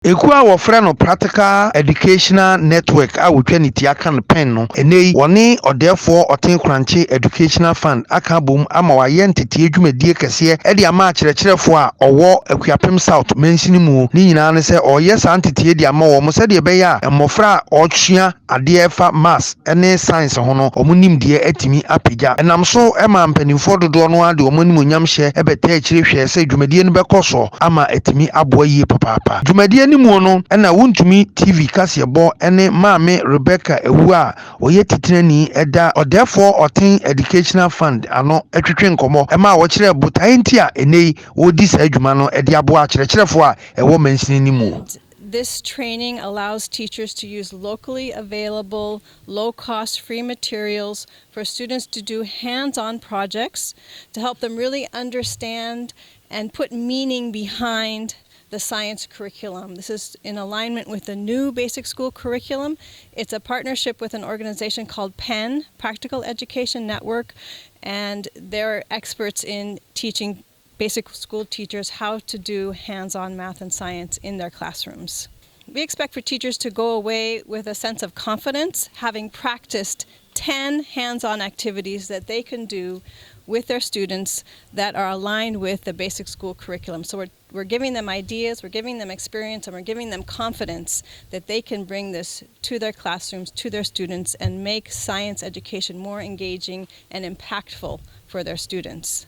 Ekua wɔfrɛ no practical educational network a wotwa ne ti aka no pen no enei wɔne ɔdɛfoɔ ɔten kranche educational fund aka bom ama wayɛ ntete adwumadie kɛseɛ ɛde ama akyerɛkyerɛfoɔ a ɔwɔ Akuapem South mansin mu ne nyinaa ne sɛ ɔyɛ saa ntete de ama wɔn sɛ de bɛyɛ a mmɔfra a ɔtwea adeɛ fa maths ne science ho no ɔmo nimdeɛ atumi apagya ɛnam so ɛma mpanimfoɔ dodoɔ no ade ɔmo nimonyam hyɛ ɛbɛtɛ akyire hwɛ sɛ dwumadie no bɛkɔ so ama atumi aboa yie papaapa dwumadie nimu no ɛna wontumi TV kasebɔ ɛne maame Rebecca ewu a oyɛ titirani ɛda ɔdɛfoɔ ɔten educational fund ano ɛtwetwe nkɔmɔ ɛma wɔkyerɛ botae nti a enei wodi saa adwuma no ɛde aboa akyerɛkyerɛfoɔ a ɛwɔ mansin ni mu. This training allows teachers to use locally available, low-cost, free materials for students to do hands-on projects to help them really understand and put meaning behind the science curriculum. This is in alignment with the new basic school curriculum. It's a partnership with an organization called PEN, Practical Education Network, and they're experts in teaching basic school teachers how to do hands-on math and science in their classrooms. We expect for teachers to go away with a sense of confidence, having practiced 10 hands-on activities that they can do with their students that are aligned with the basic school curriculum. So we're giving them ideas, we're giving them experience, and we're giving them confidence that they can bring this to their classrooms, to their students, and make science education more engaging and impactful for their students.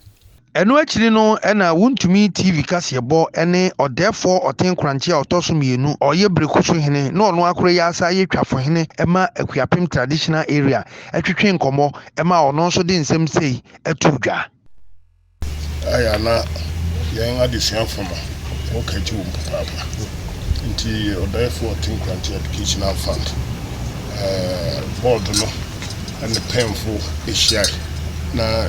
Eno akiri no na wontumi TV kasebɔ ene ɔdɛfoɔ ɔten kranche a ɔtɔso mienu ɔyɛ Berekuso hene na ɔno akoro yɛ asa yɛ twafo hene ɛma Akuapem traditional area ɛtwetwe nkɔmɔ ɛma ɔno nso de nsɛm sei ɛtu dwa aya na yɛn adesua fama wɔkaji wo papa nti ɔdɛfoɔ ɔten kranche educational fund board no and the penful ahyia na